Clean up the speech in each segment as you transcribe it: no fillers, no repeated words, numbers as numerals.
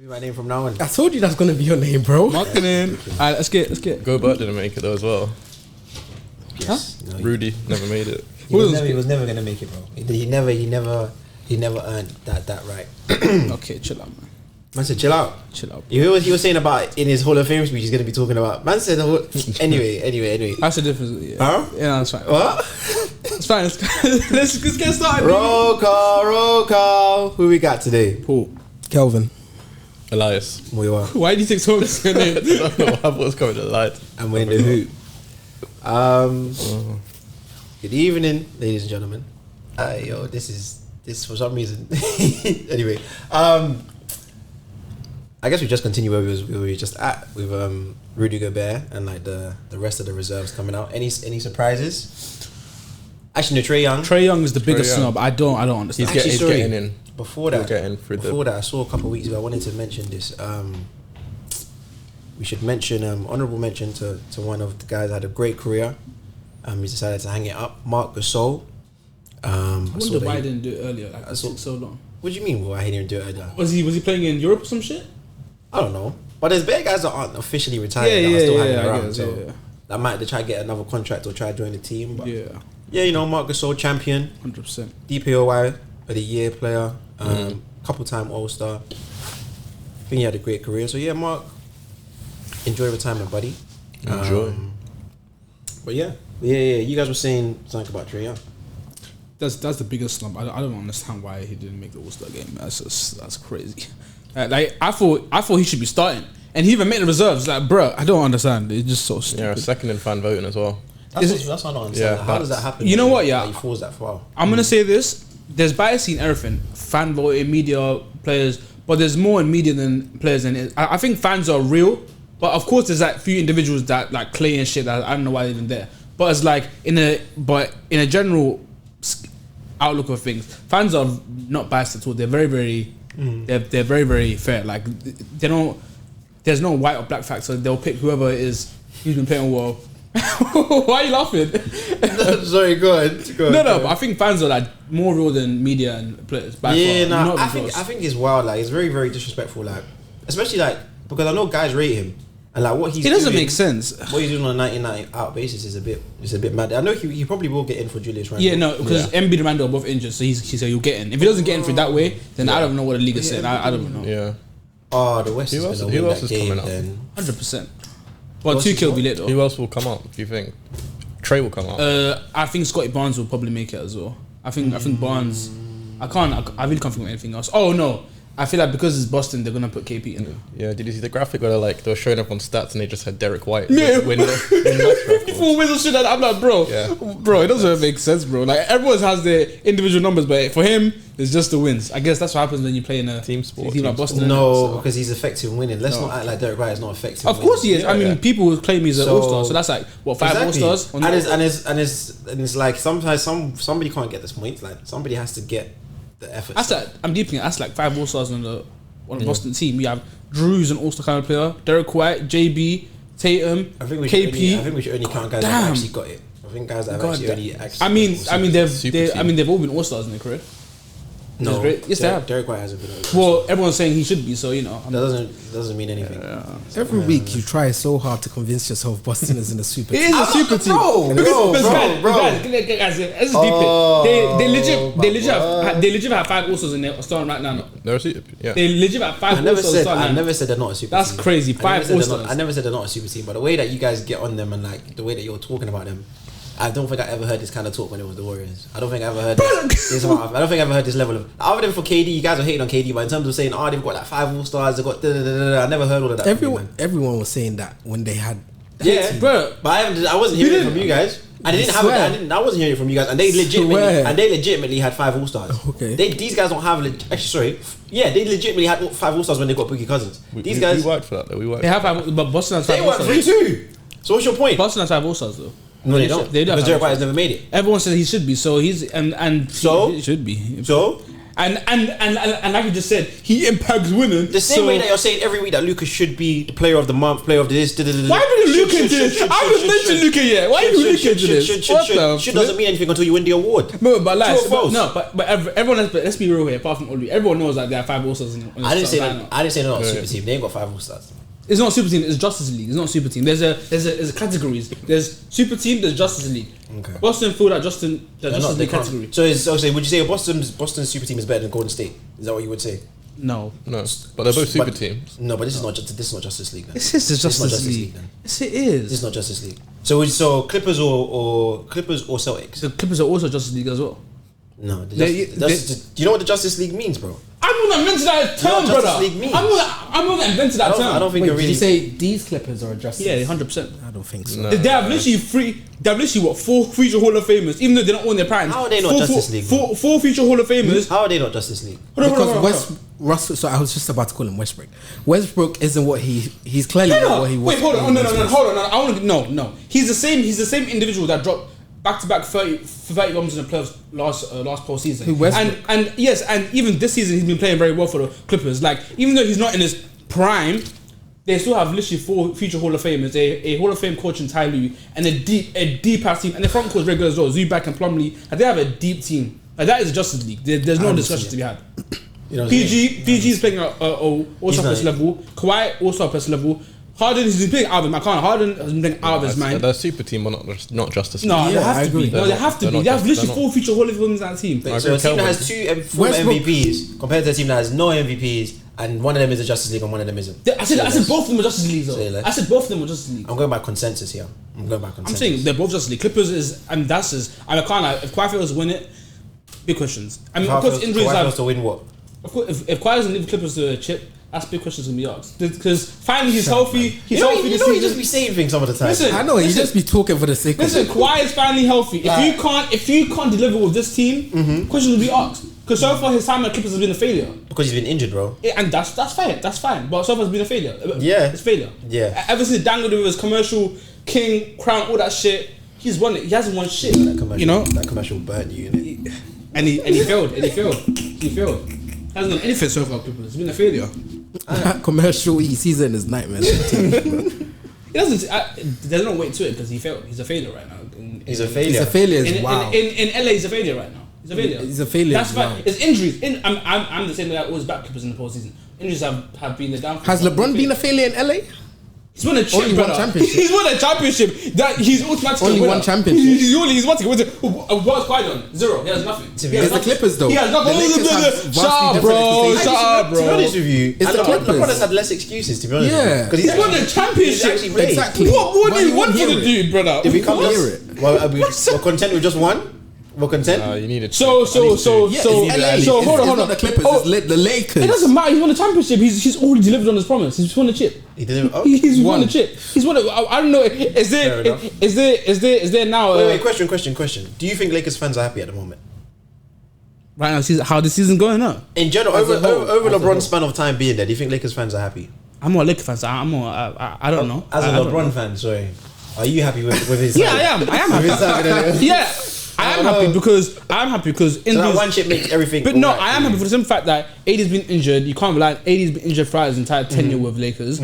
My name from now on. I told you that's gonna be your name, bro. Marketing. Alright, let's get. Go Bert didn't make it though as well. Yes. No, Rudy never made it. he was never gonna make it, bro. He never earned that right. Okay, chill out, man. Man said, chill out. Chill out. You hear what he was saying about in his Hall of Fame speech? He's gonna be talking about. Man said, anyway. That's the difference. Yeah, Huh? Yeah, that's fine. What? It's fine. Let's get started. Roll call. Who we got today? Paul. Kelvin. Elias. We are. Why do you think so much is your name? I don't know what I was coming to Elias. And we're in the hoop. Good evening, ladies and gentlemen. This for some reason. Anyway, I guess we just continue where we were just at with Rudy Gobert and like the rest of the reserves coming out. Any surprises? Actually, no, Trae Young. Trae Young is the biggest snub. I don't understand. He's getting in. Before that, I saw a couple of weeks ago. I wanted to mention this. We should mention honorable mention to one of the guys that had a great career. He's decided to hang it up. Marc Gasol. I wonder why I didn't do it earlier. Like, it took so long. What do you mean? Why he didn't do it earlier? Was he playing in Europe or some shit? I don't know. But there's bad guys that aren't officially retired that are still hanging around. So that might try to get another contract or try to join the team. But yeah, you know, Marc Gasol, champion, 100%. DPOY of the year player, couple-time All-Star. I think he had a great career. So yeah, Mark, enjoy retirement, buddy. Enjoy. But yeah. You guys were saying something about Trae Young. That's the biggest slump. I don't understand why he didn't make the All-Star game. That's crazy. Like I thought he should be starting, and he even made the reserves. Like, bro, I don't understand. It's just so stupid. Yeah, second in fan voting as well. That's what I don't understand. Yeah, how does that happen? You know what? Yeah, he falls that far. I'm gonna say this. There's bias in everything. Fan voting, media, players, but there's more in media than players. And I think fans are real, but of course there's like few individuals that like Clay and shit that I don't know why they're even there. But it's like in a general outlook of things, fans are not biased at all. They're very, very, they're very, very fair. Like they don't. There's no white or black factor. They'll pick whoever it is who's been playing well. Why are you laughing? Sorry, go ahead. No, but I think fans are like more real than media and players. I think it's wild. Like it's very, very disrespectful. Like especially like because I know guys rate him and like what he's. It doesn't make sense. What he's doing on a 90 out basis is a bit mad. I know he probably will get in for Julius Randle. Yeah, no, because Embiid and Randle are both injured, so he said he'll get in. If he doesn't get in for that way, then I don't know what the league is saying. I don't know. Yeah. Oh, the West is going to win that game then. 100%. Well, 2K will be lit though. Who else will come up? Do you think Trae will come up? I think Scotty Barnes will probably make it as well. I think Barnes. I really can't think of anything else. Oh no, I feel like because it's Boston, they're gonna put KP in there. Yeah, did you see the graphic where they were showing everyone stats and they just had Derek White? Yeah, win Westbrook. Full wins and shit like that. I'm like, bro, it doesn't make sense, bro. Like everyone has their individual numbers, but for him, it's just the wins. I guess that's what happens when you play in a team sport. Team like Boston. No, because he's effective in winning. Let's not act like Derek White is not effective. Of course he is. I mean, people will claim he's an All-Star, so that's like what 5 All-Stars. And it's like sometimes somebody can't get this point. Like somebody has to get the effort. That's like I'm deep in. That's like 5 All-Stars on the Boston team. You have Drew's an All-Star kind of player, Derek White, JB, Tatum, KP. I think we should only count guys that have actually got it. I think guys that have actually they've all been All-Stars in their career. No, yes, they have. Derek White hasn't been. Well, everyone's saying he should be, so you know. That doesn't mean anything. Every week you try so hard to convince yourself Boston is in a super team. It is a super team. Bro. Guys, let's deep it. They legit have 5 All-Stars in there starting right now. They're a super. Yeah. They legit have 5 All-Stars starting. I never said they're not a super team. That's crazy. 5 All-Stars. I never said they're not a super team, but the way that you guys get on them and like the way that you're talking about them. I don't think I ever heard this kind of talk when it was the Warriors. I don't think I ever heard this. I don't think I ever heard this level of. Other than for KD, you guys are hating on KD, but in terms of saying, they've got like 5 All-Stars, they've got. I never heard all of that. Everyone was saying that when they had. Yeah, bro. But I wasn't hearing it from you guys. I wasn't hearing it from you guys, and they legitimately had 5 All-Stars. Okay. These guys don't have. Actually, sorry. Yeah, they legitimately had 5 All-Stars when they got Boogie Cousins. These guys. We worked for that though. They have 5, but Boston has 5 All-Stars. They worked for it too. So what's your point? Boston has 5 All-Stars though. No, they don't. Because Derek White has never made it. Everyone says he should be, so he's and so he should be. So And like you just said, he impacts winning. The same way that you're saying every week that Lucas should be the player of the month, player of this. Why are you looking into this? I haven't mentioned Lucas yet. Why are you looking into this? Should doesn't mean anything until you win the award. But everyone. Let's be real here. Apart from Oli, everyone knows that there are 5 All-Stars in the I didn't say they're not a super team. They ain't got 5 All-Stars. It's not super team. It's Justice League. It's not super team. There's a categories. There's super team. There's Justice League. Okay. Boston feel that Justice League category. So would you say Boston's super team is better than Golden State? Is that what you would say? No, but they're both super teams. No, but this is not Justice League. Then. This is Justice League. Then. Yes, it is. This is not Justice League. So Clippers or Celtics. The Clippers are also Justice League as well. No, do you know what the Justice League means, bro? I'm not invented that term, Justice brother. League means? I'm not invented that term. I don't think Wait, you're really. did you say these Clippers are Justice? Yeah, 100%. I don't think so. No. They have literally what 4 future Hall of Famers, even though they're not on their prime. How are they not Justice League? Four future Hall of Famers. How are they not Justice League? Because Russell. So I was just about to call him Westbrook. Westbrook isn't what he's clearly not what he was. Wait, hold on. No. I want to. No. He's the same individual that dropped back-to-back 30 bombs in the playoffs last postseason. And yes, and even this season he's been playing very well for the Clippers. Like, even though he's not in his prime, they still have literally 4 future Hall of Famers, a Hall of Fame coach in Ty Lue, and a deep ass team, and the front court is regular as well, Zubac and Plumlee. And they have a deep team. Like, that is a Justice League. There's no discussion to be had. You know PG is playing at all-star plus level. Kawhi all-star plus level. Harden has been playing out of his mind. Harden has been playing out of his mind. They're super team, but not Justice League. No, Yeah, they have I to agree. be. No, they have to be. They have literally 4 future Hall of Famers in that team. So a team that has 2 former Westbrook- MVPs compared to a team that has no MVPs, and one of them is a Justice League and one of them isn't. I said both of them are Justice League though. Say less. I said both of them are Justice League. I'm going by consensus here. I'm saying they're both Justice League. Clippers is, and that's is. I can't lie. If Kawhi fails to win it, big questions. I mean, of course, injuries Kawhi have. fails to win what? Of course, if Kawhi doesn't leave the Clippers to a chip, that's big questions gonna be asked. Because finally he's healthy. He's healthy this You season. just be saying things some of the time. Listen, I know you just be talking for the sake of Listen, it. Kawhi is finally healthy. If you can't deliver with this team, questions will be asked. Because so far his time at Clippers has been a failure. Because he's been injured, bro. And that's fine. That's fine. But so far it's been a failure. Yeah. It's failure. Yeah. Ever since he dangled with his commercial king crown, all that shit, he's won it. He hasn't won shit. That You know? that commercial burnt you, innit? And he failed. He failed. Hasn't done anything so far, Clippers. It's been a failure. Commercial season is nightmares. He doesn't. There's no way to it because he failed. He's a failure right now. He's a failure. He's a failure. In Wow. LA, he's a failure right now. He's a failure. He's a failure. That's fine. Wow. It's injuries. I'm the same guy. I always back Clippers in the postseason. Injuries have been the downfall. Has LeBron been a failure in LA? He's won a chip, Only one brother. championship. He's won a championship. That he's automatically Only a winner. one championship. He's what's Kawhi done? 0. He has nothing. To be He has It's the nothing. Clippers though. He has nothing. The Lakers have vastly Shut up, different bro. expectations. Shut up, To be bro. honest with you, It's the Clippers. LeBron has had less excuses, to be honest. Yeah. Because He's won a championship. actually played. Exactly. What more But do you you want won't for the hear it. dude, brother? Did we come Hear just? it. Well, we're content with just one. We're content. You needed So It's hold not on. the Clippers. Oh, It's the Lakers. it doesn't matter. He's won a championship. He's already delivered on his promise. He's won a chip. He didn't. Oh. He's won Won. a chip. He's won it. I don't know. Is Fair enough. there now? Wait. Question. Do you think Lakers fans are happy at the moment? Right now, how the season going up? In general, As a over whole. LeBron's span of time being there, do you think Lakers fans are happy? I'm more a Lakers fan. So I don't know. As a I don't LeBron know. fan, sorry. Are you happy with his? Yeah, I am. With his happy. timing? Yeah, I am happy because So that one chip makes everything. But no, alright I am for happy you. for the simple fact that AD's been injured. You can't rely on AD's been injured throughout his entire tenure with Lakers.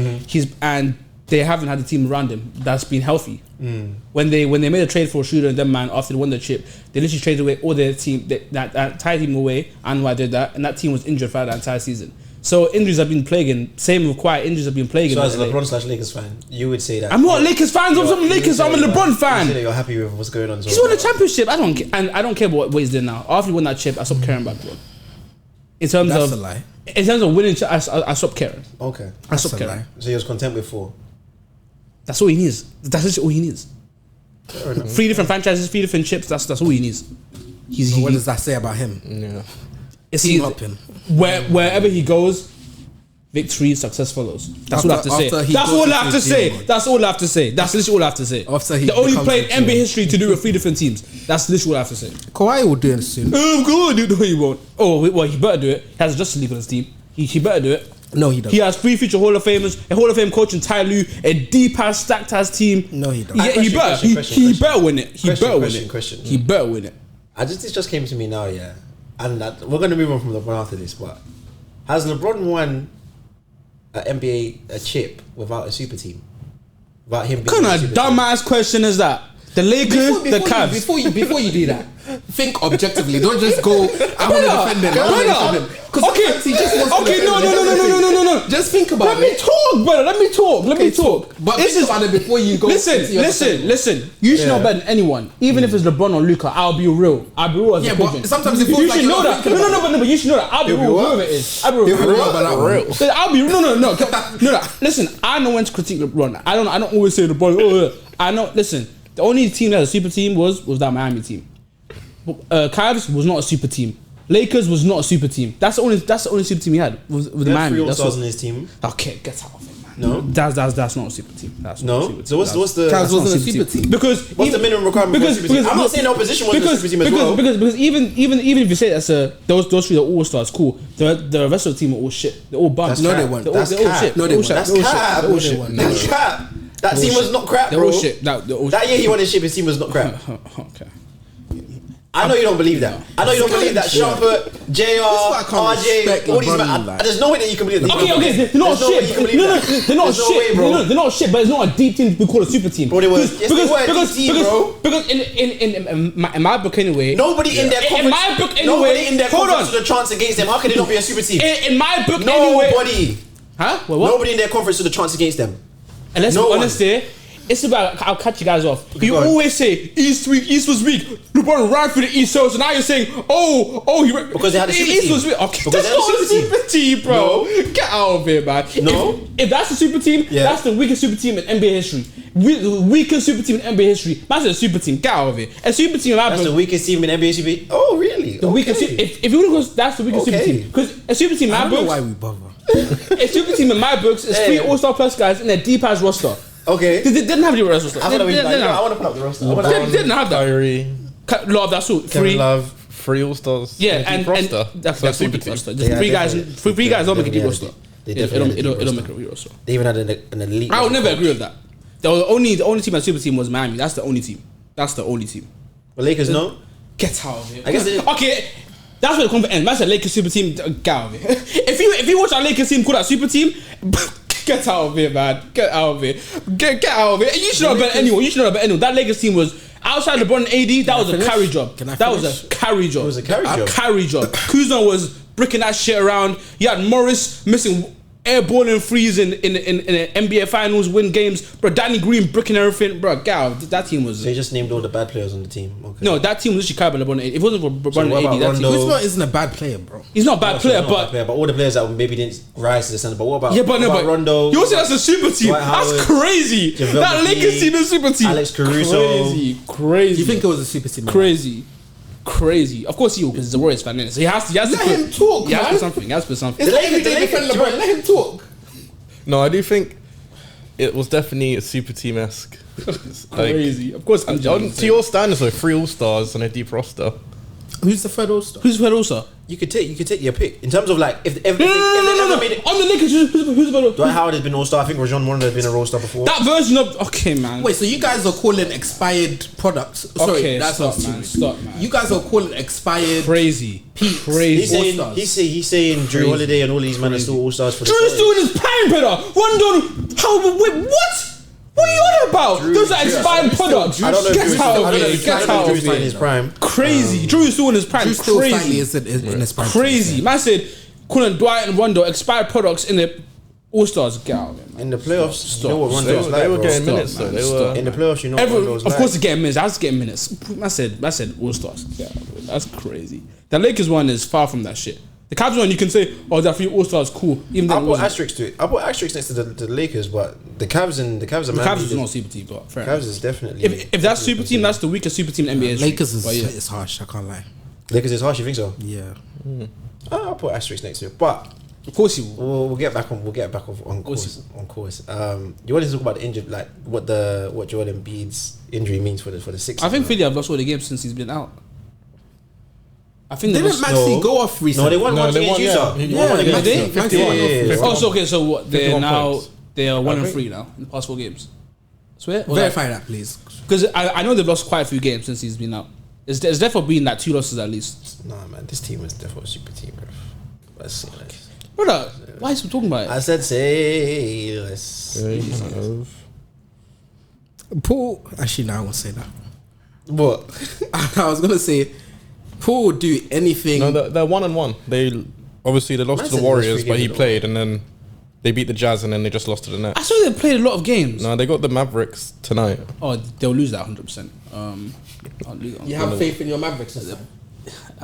And they haven't had a team around him that's been healthy. When they made a trade for Schroeder and them man after they won the chip, they literally traded away all their team, that entire team away. And why did that? And that team was injured throughout the entire season. So injuries have been plaguing. Same with Kawhi, injuries have been plaguing. So as a LA. LeBron/Lakers fan, you would say that I'm not a Lakers fan. I'm you're- Lakers. you I'm a would say LeBron that fan. You say that you're happy with what's going on. He's won a championship. I don't care what he's doing now. After he won that chip, I stopped caring about LeBron. In terms That's of a lie. In terms of winning, I stopped caring. Okay. I That's stopped a caring. lie. So he was content with 4. That's all he needs. That's literally all he needs. Fair enough. 3 different franchises, 3 different chips. That's all he needs. So what does that say about him? It's Team easy. up him. Wherever he goes, victory, success follows. That's all I have to say. After he That's goes all I into have to his say. team. That's all I have to say. That's literally all I have to say. After he the only becomes player in the team. NBA history to do with 3 different teams. That's literally all I have to say. Kawhi will do it soon. Oh, God, no, he won't. Oh, well, he better do it. He has a Justice League on his team. He better do it. No, he doesn't. He has 3 future Hall of Famers, a Hall of Fame coach in Ty Lue, a deep ass, stacked ass team. No, he doesn't. Yeah, he Question, better. question, He question. better win it. He Question, better win question, it. question. He better win it. This just came to me now, yeah. and we're gonna move on from LeBron after this, but has LeBron won an NBA chip without a super team? Without him being What kind of dumbass question is that? The Lakers, the Cavs. Before you do that, think objectively. Don't just go. I want to defend them. I want to defend them. Okay, he just wants to defend no. Just think about Let me talk, brother. Let me talk. But think about it before you go. Listen. You should know better than anyone. Even if it's LeBron or Luka, I'll be real. I'll be real as a pigeon. But sometimes it feels you like should know that. No, but you should know that. I'll be real. Whoever it is, I'll be real. I'll be no. Listen, I know when to critique LeBron. I don't always say LeBron. Oh, I know. Listen, the only team that was a super team was that Miami team. Cavs was not a super team. Lakers was not a super team. That's the only super team he had with the Miami. Three All-Stars in his team. Okay, get out of it, man. No, that's not a super team. That's not a super team. So what's the Cavs wasn't a super team because what's the minimum requirement for a super team? I'm not saying the opposition wasn't a super team as well. Because even if you say that's those three are all stars, cool. The rest of the team are all shit. They're all bums. No, they weren't. That's cap. No, they weren't. That's cap. That's cap. That team was not crap, bro. They're all shit. That year he won his ship, his team was not crap. Okay. I know you don't believe that. I know you don't believe that. Shumpert, JR, RJ, all these men. There's no way that you can believe that. Okay, they're not shit. No, they're not shit. They're not shit, but it's not a deep team to be called a super team. Bro, they were. Yes, they were a deep team, bro. Because in my book anyway. Nobody in their conference. In my book anyway. Nobody in their conference stood a chance against them. How can they not be a super team? In my book anyway. Nobody. Huh? What? Nobody in their conference stood a chance against them. And let's be honest here. It's about, I'll catch you guys off. You always say East was weak. LeBron ran for the East, so now you're saying, because they had a super East team. was weak. Okay, that's not a super team, bro. No. Get out of here, man. No. If that's a super team, that's the weakest super team in NBA history. The weakest super team in NBA history. That's a super team. Get out of here. A super team. That's the weakest team in NBA super. Oh, really? The weakest. If you want to go, that's the weakest super team. Because a super team in my books. I don't know why we bother. A super team in my books is 3 All-Star plus guys in their deep ass roster. Okay. They didn't have the roster. I want to pull up the roster. They didn't have that. Kyrie, Love, that's all. Kevin Love, 3 All-Stars. Yeah, and that's super deep roster. team. Three guys don't make a deep roster. They don't make a real roster. They even had an elite. I would never agree with that. The only team that super team was Miami. That's the only team. But Lakers, no. Get out of here. I guess okay. That's where the conference ends. That's a Lakers super team. Get out of here. If you watch our Lakers team call that super team. Get out of here, man. Get out of here. Get out of here. You should know better anyone. That Lakers team was outside LeBron and AD. That was a carry job. That was a carry job. It was a carry job. Kuzma was bricking that shit around. You had Morris missing airballing threes in the NBA finals, win games. Bro, Danny Green bricking everything. Bro, get out. That team was. So you just named all the bad players on the team. Okay. No, that team was literally carried by LeBron and AD. If it wasn't for LeBron and AD, that team. Kuzma isn't a bad player, bro. He's not a bad player, but all the players that maybe didn't rise to the center. But what about Rondo? You also that's a super team. That's crazy. That Lakers team is a super team. Alex Caruso. Crazy. You think it was a super team? Crazy. Of course he will, because he's a Warriors fan. So he has to let him talk. He has to put something. It's like everyday defend LeBron. Let him talk. No, I do think it was definitely a super team-esque. Crazy. Of course, to your standards, though, 3 All-Stars and a deep roster. Who's the third All-Star? You could take your pick in terms of like if no. On the Lakers, who's the third All-Star? Dwight Howard has been All-Star. I think Rajon Rondo has been a All-Star before. That version of okay, man. Wait, so you guys are calling expired products? Sorry, that's not man. Stop, man. You guys are calling expired crazy. He's saying Drew Holiday and all these men are still All-Stars for the Drew's doing his prime, brother. Wait, what? What are you on about? Those are expired products. I don't know if Drew's in his prime. Crazy. Drew is still in his prime. Drew still slightly is in his prime. Crazy. Man said calling Dwight and Rondo expired products in the All-Stars. Get out of it, man. In the playoffs, you know what Rondo's like, they were bro. getting minutes, though. They were in the playoffs, you know what Rondo's like. Of course, they're getting minutes. I was getting minutes. I said All-Stars. That's crazy. The Lakers one is far from that shit. The Cavs one, you can say, they're 3 All-Stars, cool. Even I put asterisks to it. I put asterisks next to the Lakers, but the Cavs are the Cavs is not super team, but fair Cavs is definitely. If that's super team, that's the weakest super team in NBA. Lakers is harsh. I can't lie. Lakers is harsh. You think so? Yeah. I'll put asterisks next to it, but of course you will. We'll get back on. On course. You want to talk about the injury, like what Joel Embiid's injury means for the Sixers? I think Philly have lost all the games since he's been out. I think didn't Maxey go off recently? No, they won one against Utah. So what? They are 1-3 now in the past 4 games. Swear? Verify that, please. Because I know they've lost quite a few games since he's been out. It's definitely been like 2 losses at least. Nah, man, this team is definitely a super team, bro. Let's see. Brother, why is we talking about it? I said say less. Paul, actually, no, I won't say that. What? I was gonna say Paul would do anything. No, they're 1-1. They lost Man to the said they Warriors, lost but he 3 games played, and then they beat the Jazz, and then they just lost to the Nets. I saw they played a lot of games. No, they got the Mavericks tonight. Oh, they'll lose that 100%. You have faith in your Mavericks?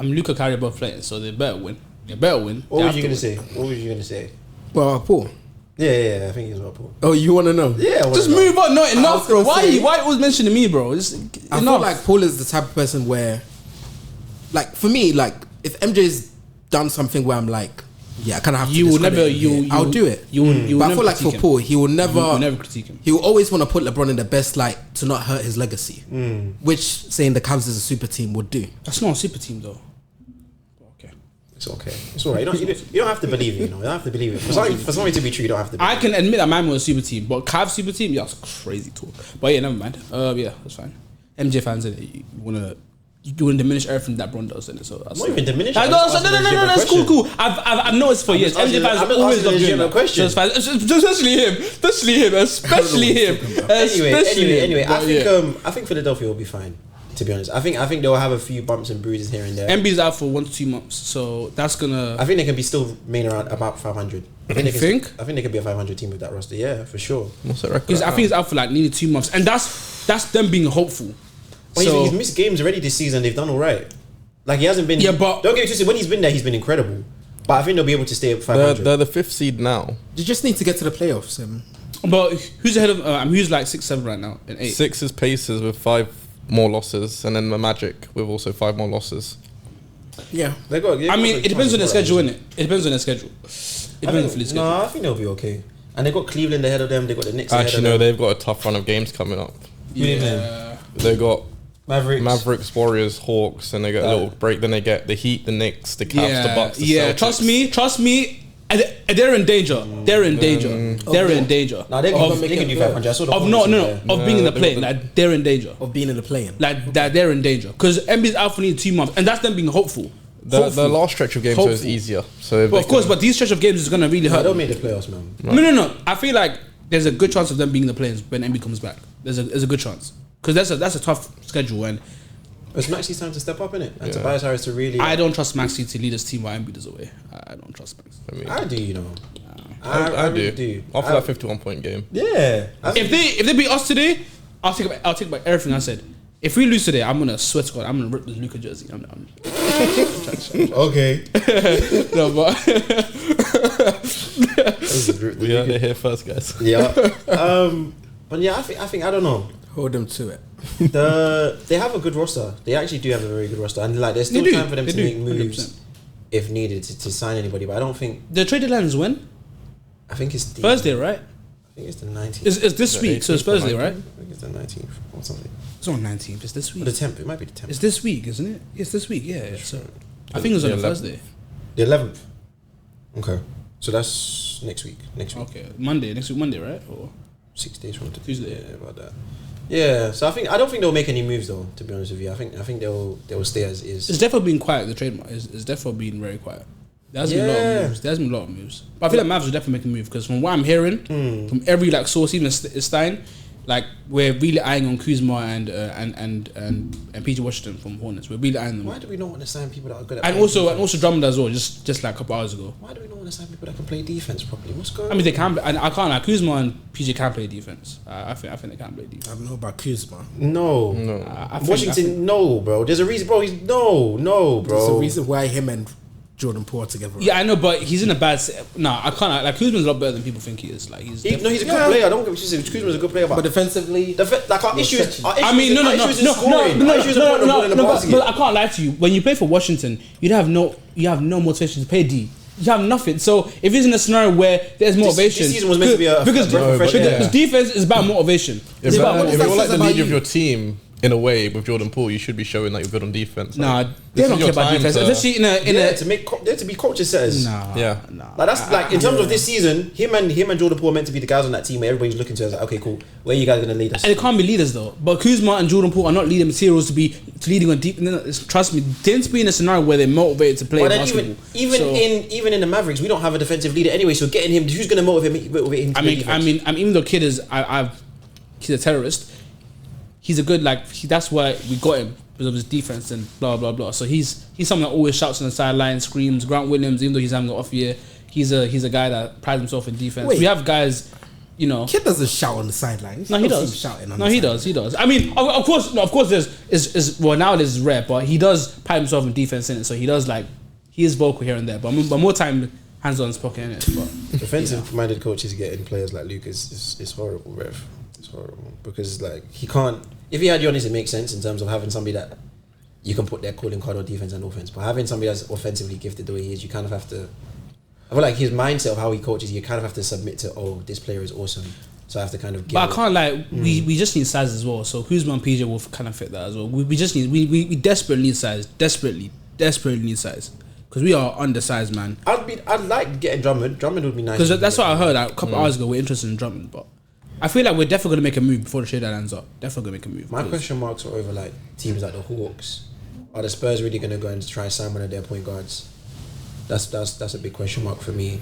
Luka carry both players, so they better win. They better win. What was you gonna say? What was you gonna say? Well, Paul. Yeah, I think he's about Paul. Oh, you want to know? Yeah, I wanna Just know. move on. Not enough, bro. gonna say- Why always mentioning me, bro? Just I feel like Paul is the type of person where, like, for me, like, if MJ's done something where I'm like, yeah, I kind of have to. You will discredit never. him here, I'll do it. You will But I never feel like for critique him. Paul, he will never. You will never critique him. He will always want to put LeBron in the best light to not hurt his legacy, which saying the Cavs is a super team would do. That's not a super team, though. Okay. It's okay. It's alright. You don't have to believe it. You know, you don't have to believe it. For something to be true, you don't have to. Believe I can admit that man was a super team, but Cavs super team, yeah, that's crazy talk. But yeah, never mind. Yeah, that's fine. MJ fans, you wanna diminish everything that Bron does, and so that's Not even diminish. No, that's cool. I've noticed for years. MJ fans always love doing that. Question. Especially him. Anyway, But I think Philadelphia will be fine. To be honest, I think they'll have a few bumps and bruises here and there. MB's out for 1 to 2 months, so that's gonna. I think they can be still main around about 500. I think they can be a 500 team with that roster. Yeah, for sure. What's that record? Because I think he's out for like nearly 2 months, and that's them being hopeful. Well, So he's missed games already this season. They've done all right. Like he hasn't been. Yeah, but- don't get me twisted. When he's been there, he's been incredible. But I think they'll be able to stay at 500. They're the 5th seed now. You just need to get to the playoffs. but who's ahead of? Who's like 6, 7 right now and 8? 6 is Pacers with 5 more losses, and then the Magic with also 5 more losses. Yeah, They got. I mean, it depends on their schedule, innit? It depends on their schedule. It depends on Philly's schedule. No, I think they'll be okay. And they got Cleveland ahead of them. They got the Knicks ahead Actually, of no, them. they've got a tough run of games coming up. Yeah. They got Mavericks. Warriors, Hawks, and they get a little break. Then they get the Heat, the Knicks, the Cavs, the Bucks, the Yeah, Celtics. trust me. They're in danger. They're in danger. They're in danger. No, they can do 500. I saw the Of Hornets in there. of being in the play. Like they're in danger. of being in the play-in. Like that, they're in danger because MB's out for nearly 2 months, and that's them being hopeful. The last stretch of games was Hopeful. easier. So But of course, but these stretch of games is gonna really No, hurt. they'll make the playoffs, man. No. I feel like there's a good chance of them being in the play-ins when MB comes back. There's a good chance because that's a tough schedule, and It's Maxi's time to step up, innit? And Tobias Harris to really. I don't trust Maxi to lead this team while MB does away. I don't trust Maxi. I do, you know. I really do. After that 51-point game. Yeah. If they beat us today, I'll take back everything I said. If we lose today, I'm gonna swear to God, I'm gonna rip this Luka jersey. Okay. No, but We heard it here first, guys. Yeah. But yeah, I think I don't know. Hold them to it. They have a good roster. They actually do have a very good roster, and like there's still They do. time for them They to do. make moves 100%. if needed to sign anybody. But I don't think. the trade deadline is when? I think it's the Thursday, right? I think it's the 19th. It's this The week, so it's 18th or Thursday, 19th. right? I think it's the 19th or something. It's not 19th. It's this Or week. the 10th. It might be the 10th. It's this week, isn't it? It's this week. Yeah. So I think it's on a The 11th. Thursday. The 11th. Okay. So that's next week. Next week. Okay, Monday. Next week, Monday, right? Or 6 days from today. Tuesday. Yeah, about that. Yeah. So I don't think they'll make any moves though. To be honest with you, I think they'll stay as is. it's definitely been quiet. The trademark is definitely been very quiet. There's been a lot of moves. There's been a lot of moves. But I feel like Mavs will definitely make a move because from what I'm hearing from every like source, even Stein, like we're really eyeing on Kuzma and PJ Washington from Hornets. We're really eyeing them. Why do we not want to sign people that are good at And playing also defense? Drummond as well. Just like a couple hours ago. Why do we not want to sign people that can play defense properly? What's going on? I mean, they can. And I can't. Like Kuzma and PJ can play defense. I think they can play defense. I don't know about Kuzma. No. I think- Washington, no, bro. There's a reason, bro. No, bro. There's a reason why him and Jordan Poole are together. Yeah, I know, but he's in a bad. I can't. Like Kuzma's a lot better than people think he is. Like he's. He's a good player. I don't get what you say. Kuzma's a good player, But but defensively, like our issues. I mean, no. Our issues is scoring. Our issues is putting the ball in the basket. But I can't lie to you. When you play for Washington, you have no motivation to play D. You have nothing. So if it's in a scenario where there's motivation, this season was meant to be a breath of fresh air. because defense is about motivation. If It's about you're like the about leader of you? your team, in a way, with Jordan Poole, you should be showing that you're good on defense. Nah, Like, they this don't is your care about time defense, to- especially in a. to make there to be culture setters. Nah, Yeah. nah. Like that's like in terms of this season, him and Jordan Poole are meant to be the guys on that team where everybody's looking to us like, okay, cool, where you guys gonna lead us? And they can't be leaders though. But Kuzma and Jordan Poole are not leading materials to leading on deep. No, trust me, they need to be in a scenario where they're motivated to play But then basketball. even in the Mavericks, we don't have a defensive leader anyway. So getting him, who's gonna motivate him? To play defense? Even though Kid is, he's a terrorist. He's a good that's why we got him because of his defense and blah blah blah. So he's someone that always shouts on the sideline, screams. Grant Williams, even though he's having an off year, he's a guy that prides himself in defense. Wait. We have guys, you know. Kid doesn't shout on the sidelines. No, he does. He does. I mean, of course, there's nowadays it's rare, but he does pride himself in defense in it. So he does he is vocal here and there, but more time hands on his pocket in it. But defensive-minded coaches getting players like Luke is horrible, Rev. It's horrible because he can't. If he had Giannis, it makes sense in terms of having somebody that you can put their calling card on defense and offense. But having somebody that's offensively gifted the way he is, you kind of have to. I feel like his mindset of how he coaches, you kind of have to submit to. Oh, this player is awesome, so I have to kind of. But I can't lie. We just need size as well. So Kuzma and PJ will kind of fit that as well. We just need we desperately need size. Desperately need size because we are undersized, man. I'd like getting Drummond. Drummond would be nice. Because that's what I heard a couple hours ago. We're interested in Drummond, but I feel like we're definitely gonna make a move before the trade deadline ends up. Definitely gonna make a move. My question marks are over teams like the Hawks. Are the Spurs really gonna go and try and sign one of their point guards? That's a big question mark for me.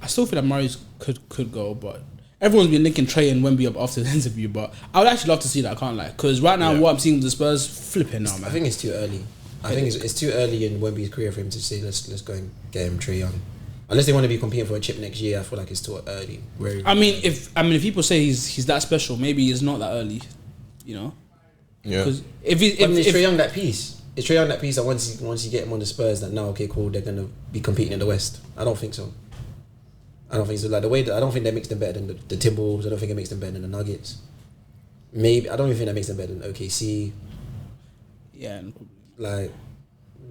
I still feel that Murray's could go, but everyone's been linking Trey and Wemby up after the interview. But I would actually love to see that. I can't lie, because right now what I'm seeing with the Spurs flipping now, man. I think it's too early. I think it's too early in Wemby's career for him to say let's go and get him Trey Young. Unless they want to be competing for a chip next year, I feel like it's too early. I mean, if people say he's that special, maybe it's not that early, you know. Yeah. Because if Trey Young that piece, is Trey Young that piece that once you get him on the Spurs, that now okay cool they're gonna be competing in the West? I don't think so. I don't think so. Like the way that I don't think that makes them better than the Timberwolves. I don't think it makes them better than the Nuggets. Maybe I don't even think that makes them better than OKC. Yeah. Like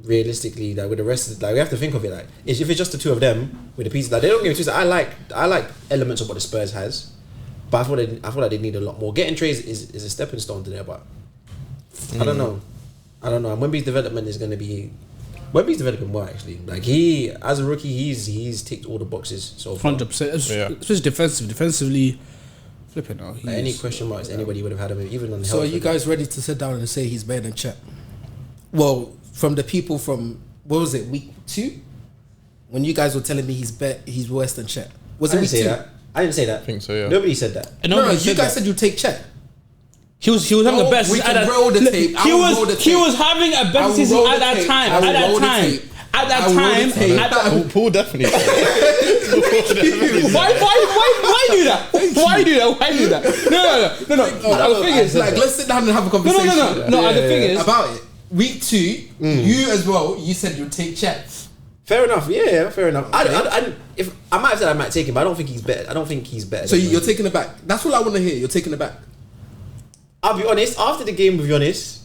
realistically, like with the rest of we have to think of it like if it's just the two of them with the pieces. Like they don't get me twisted. I like elements of what the Spurs has, but I feel like they need a lot more. Getting Trey is a stepping stone to there, but I don't know. And Wemby's development is going to be. Wemby's developing well actually. Like he, as a rookie, he's ticked all the boxes so far. 100%. Especially defensively, flipping out. Like any question marks, anybody would have had him even on. So are you guys ready to sit down and say he's better than Chet? Well, from the people from what was it, week 2, when you guys were telling me he's worse than Chet. Was it week 2? I didn't say that. I think so, yeah. Nobody said that. No, you guys said you take Chet. He was having the best. We can roll the tape. He was having a better season at that time. Paul definitely. Why do that? Why do that? No. The thing is, let's sit down and have a conversation. No. The thing is about it. Week 2, you as well. You said you'd take Chet. Fair enough. Yeah, fair enough. I might have said I might take him, but I don't think he's better. I don't think he's better. So you're taking it back. That's what I want to hear. You're taking it back. I'll be honest. After the game with Giannis,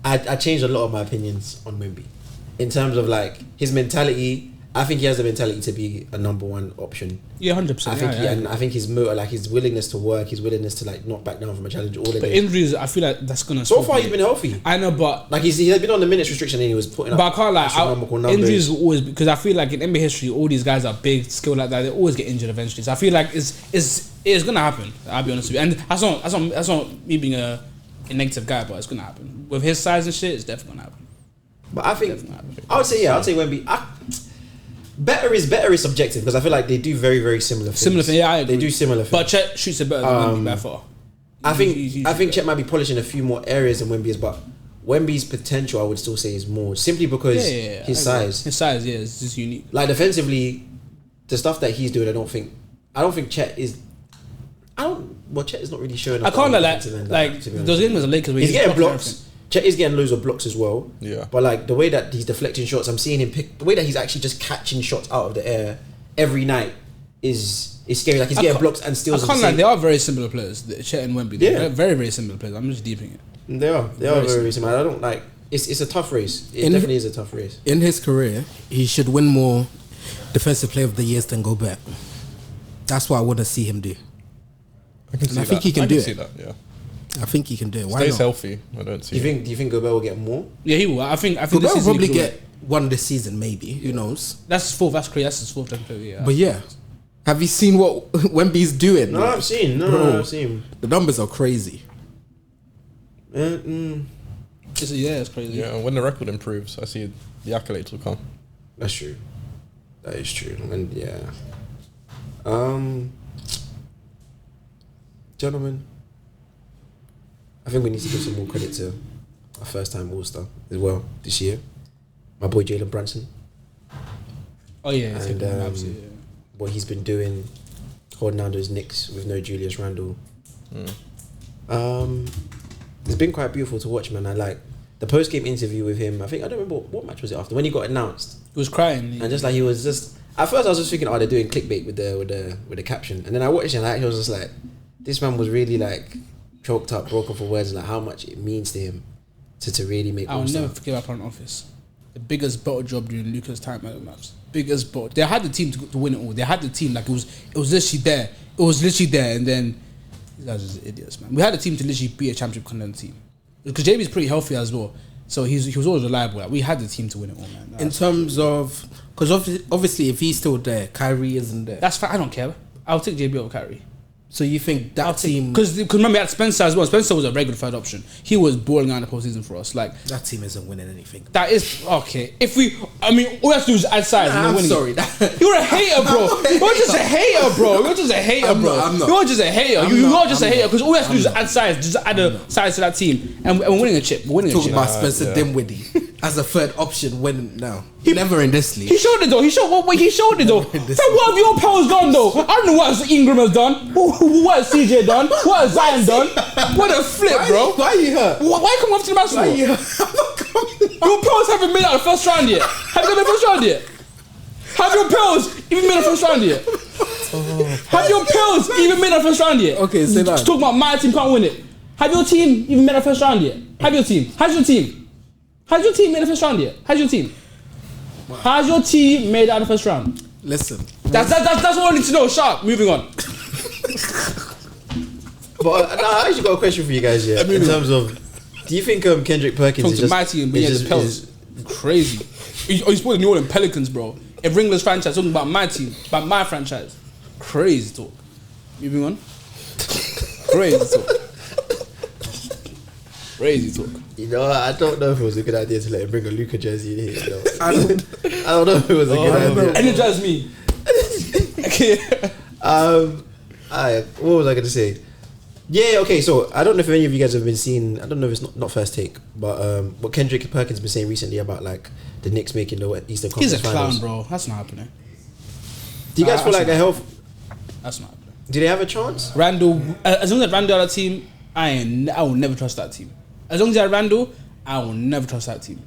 I changed a lot of my opinions on Wemby, in terms of his mentality. I think he has the mentality to be a number one option. Yeah, 100%. I think his motor, his willingness to work, his willingness to not back down from a challenge. All but injuries, I feel like that's gonna. So far, he's been healthy. I know, but he has been on the minutes restriction and he was putting up. But I can't numbers. Injuries will always, because I feel like in NBA history, all these guys are big, skilled like that. They always get injured eventually. So I feel like it's gonna happen. I'll be honest with you, and that's not me being a negative guy, but it's gonna happen with his size and shit. It's definitely gonna happen. But I think I would say Wemby. Better is subjective because I feel like they do very, very similar things. Yeah, I agree. They do similar things. But Chet shoots it better than Wemby by far. I think Chet might be polishing a few more areas than Wemby is, but Wemby's potential I would still say is more simply because his size. His size, is just unique. Like defensively, the stuff that he's doing, I don't think Chet is. Chet is not really showing up. I can't like those games as a Lakers where he's getting blocks. Chet is getting loads of blocks as well. Yeah. But the way that he's deflecting shots, I'm seeing him pick the way that he's actually just catching shots out of the air every night is scary. Like he's getting blocks and steals. I can't lie, they are very similar players. Chet and Wemby. They're very, very similar players. I'm just deeping it. They are very similar. I don't like. It's a tough race. It definitely is a tough race. In his career, he should win more Defensive Player of the Years than Gobert. That's what I want to see him do. I think he can do it. That, yeah. I think he can do it. Why Stays not? healthy. I don't see. Do you think Gobert will get more? Yeah, he will. I think Gobert this will is probably get one this season, maybe. Who knows? That's his fourth. That's crazy. That's his fourth definitely. Yeah. But yeah, have you seen what Wemby's doing? No, I've seen. No, I've seen. The numbers are crazy. It's crazy. Yeah, and when the record improves, I see the accolades will come. That's true. That is true. And yeah. Gentlemen, I think we need to give some more credit to our first time All-Star as well this year. My boy Jalen Brunson. Oh yeah, it's And absolutely. what he's been doing, holding down those Knicks with no Julius Randle. It's been quite beautiful to watch, man. I like the post-game interview with him. I don't remember what match was it after when he got announced. He was crying. And just like he was just at first I was just thinking, oh, they're doing clickbait with the caption. And then I watched it and he was just like, this man was really like choked up, broken for words, like how much it means to him to really make I'll All-Star. never forget our front office. The biggest bottle job during Luca's time at the Mavs. Biggest bottle. They had the team to win it all. They had the team like it was literally there. It was literally there, and then these guys are just idiots, man. We had a team to literally beat a championship contender team because JB's pretty healthy as well, so he was always reliable. Like, we had the team to win it all, man. In terms of, because obviously if he's still there, Kyrie isn't there. That's fine. I don't care. I'll take JB over Kyrie. So you think that team? Because remember we had Spencer as well. Spencer was a regular third option. He was balling out in the postseason for us. Like That team isn't winning anything. that is okay. If we, all we have to do is add size. and I'm we're winning. sorry. You're a hater, bro. You're just a hater, bro. You're just a hater, bro. I'm not. You're just a hater. You are just a hater because all we have to do is add size. Just add a size to that team, and we're winning a chip. We're winning a Talking chip. about Spencer Dinwiddie as a third option when now never in this league. He showed it though. He showed it though. Fam, what have your powers done though? I don't know what Ingram has done. What has CJ done? What has Zion done? What a flip, bro. Why are you hurt? Why come after the match? Why are you hurt? I'm not coming. Your pills haven't made out of the first round yet. Have you made the first round yet? Have your pills even made the first round yet? Have your pills even made the first round yet? Okay, say that. Talk about my team can't win it. Have your team even made the first round yet? Have your team? How's your team? Has your team made the first round yet? How's your team? Has your team made it out of the first round? Listen, That's what I need to know. Sharp. Moving on. But I actually got a question for you guys here. In terms of, do you think Kendrick Perkins Talk is to just my team, but yeah, the Pels. Crazy. He's put the New Orleans Pelicans, bro. A ringless franchise talking about my team, about my franchise. Crazy talk. Moving on. Crazy talk. Crazy talk. You know, I don't know if it was a good idea to let him bring a Luka jersey in here. You know? I don't know if it was a good idea. Energize me. Okay. What was I going to say? Yeah, okay, so I don't know if any of you guys have been seeing, I don't know if it's not first take, but what Kendrick Perkins been saying recently about like the Knicks making the Eastern Conference He's a clown, Finals. bro. That's not happening. Do you guys feel like that's that's not happening. do they have a chance? Randall, as long as Randall on that team, I will never trust that team. As long as I have Randall, I will never trust that team.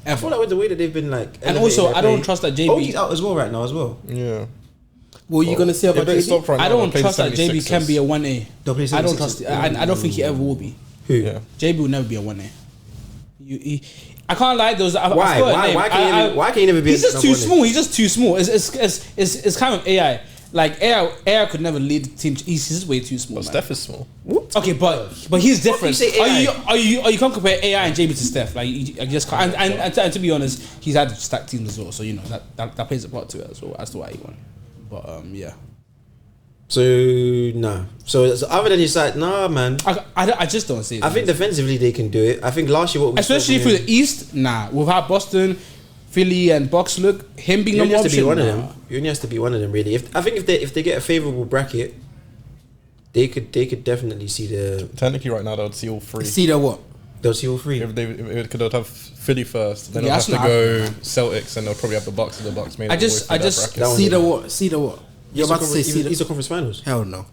I feel like with the way that they've been like, And also, I don't trust that JB. OG's out as well right now as well. Yeah. what are you gonna say If about they JB? stop right I now, don't they'll play trust the that JB can 76ers. be a 1A. They'll play I don't 76ers. trust it. I don't think he ever will be. Who? Yeah. JB will never be a 1A. I can't lie. Those I Why? forgot his name. Why can't he never be? He's a just too number one? small. He's just too small. It's kind of AI. Like AI could never lead the team. He's just way too small. But Man. Steph is small. What? Okay, but he's different. What do you say AI? Are you can't compare AI and JB to Steph? Like I just can't. And to be honest, he's had stacked teams as well. So you know that plays a part to it as well as to why he won. But yeah. So nah. So other than his side, nah, man. I just don't see it. I think defensively they can do it. I think last year what we especially saw for from him- the East, nah. With how Boston, Philly, and Bucks look, him being you only number has to be option, one of nah. them. You only has to be one of them really. If they get a favorable bracket, they could definitely see the Technically, right now, they would see all three. See that what? they'll see all three. If they could have Philly first, then Yeah, they'll have that's to not go happening. Celtics, and they'll probably have the Bucks and the Bucks. I just- That one- See the what? See the what? You're about to say see Eastern the Conference Finals. hell no.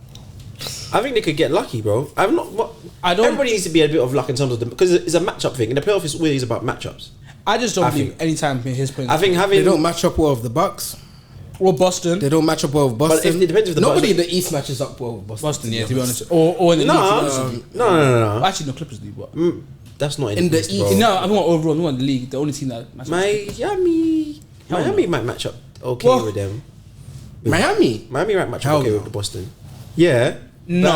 I think they could get lucky, bro. I'm not. What, I don't- Everybody needs to be a bit of luck in terms of the because it's a matchup thing. In the playoffs, it's always about matchups. I just don't I believe think- anytime in his point. I think They having don't match up well with the Bucks. or Boston, They don't match up well with Boston. it depends if the Nobody Bucks- in the East matches up well with Boston. yeah, to be honest, or in the no, league. no. Actually, no Clippers do, but That's not In the East, East- bro. no, I'm going overall. I'm going the league. The only team that matches. Miami might match up okay Well- with them. Miami. Miami might match Hell up okay no. with the Boston. Yeah, No,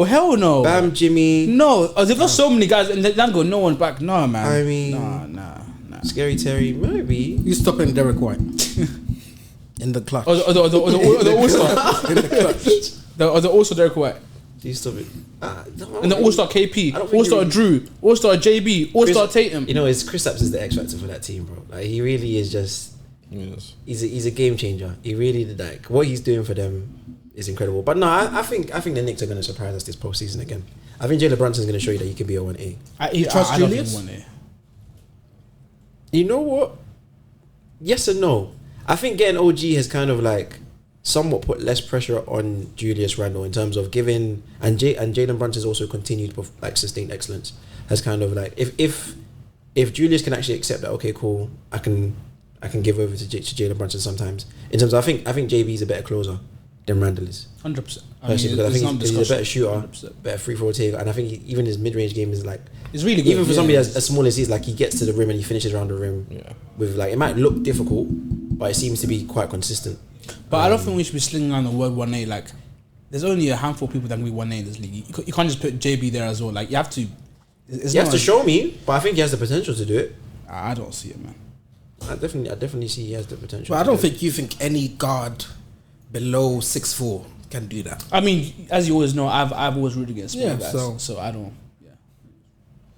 hell no. Bam, Jimmy. No, they've got so many guys and they don't go no one back. No, man. I mean, nah. Scary Terry, maybe. You stopping Derek White in the clutch. Or the All-Star. In the clutch. Or the All-Star Derek White. Do you stop it? And the All-Star KP, All-Star really- Drew, All-Star JB, All-Star Tatum. You know, it's Chris Stapps is the X factor for that team, bro. Like he really is just. Yes. He's a game changer. He really did like what he's doing for them is incredible. But no, I think the Knicks are going to surprise us this postseason again. I think Jalen Brunson's going to show you that he can be a 1A. You trust Julius? You know what? Yes and no. I think getting OG has kind of like somewhat put less pressure on Julius Randle in terms of giving and Jalen Brunson's also continued with like sustained excellence. Has kind of like if Julius can actually accept that, okay, cool, I can give over to Jalen Brunson sometimes. In terms of, I think JB is a better closer than Randle is. 100%. Personally, because I think he's a better shooter, 100%. better free throw taker, and I think even his mid range game is like It's really good. even for somebody as small as he is, like he gets to the rim and he finishes around the rim. Yeah. With like it might look difficult, but it seems to be quite consistent. But I don't think we should be slinging around the word 1A. Like, there's only a handful of people that can be 1A in this league. You can't just put JB there as well. Like, you have to. You have to show me, but I think he has the potential to do it. I don't see it, man. I definitely see he has the potential. But I don't think you think any guard below 6'4" can do that. I mean, as you always know, I've always rooted against small guys. So I don't. Yeah.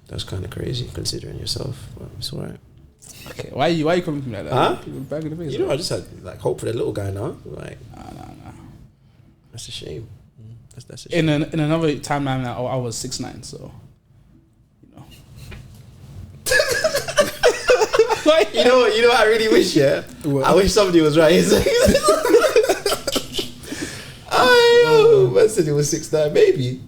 That's kind of crazy considering yourself. But it's alright. Okay. Why are you coming from like that? Huh? Back in the face. You know, I just had like hope for the little guy now. Like, Nah. that's a shame. That's a shame. In another timeline, I was 6'9", so you know. You know what I really wish, yeah? What? I wish somebody was right. Man said it was 6'9", maybe.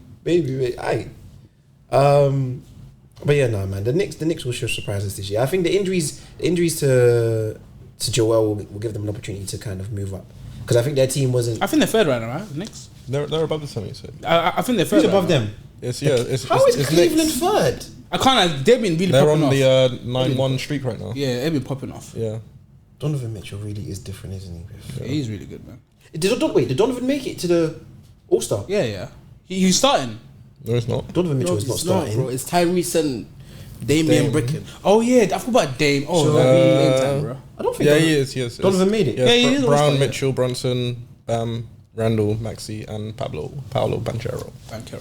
But yeah, no, man. The Knicks will sure surprise us this year. I think the injuries to Joel will give them an opportunity to kind of move up because I think their team wasn't. I think they're third right now, right? The Knicks. They're above the semi. So I think they're third. Who's above right now. them? How is Cleveland third? I can't. They've been really they're popping on off. the 9-1 streak right now. Yeah, they've been popping off. Yeah. Donovan Mitchell really is different, isn't he? Yeah, he's really good, man. Did Donovan make it to the All Star? Yeah. He's starting. No, it's not. Donovan Mitchell is not starting. bro. It's Tyrese and Damian Bricken. Oh yeah, I forgot about Dame. Oh, So, that'd be time, bro. I don't think. Yeah, he is. Yes. Donovan made it. Yes, Yeah, he is Brown, All-Star, yeah. Mitchell, Brunson, Randall, Maxey, and Paolo Banchero.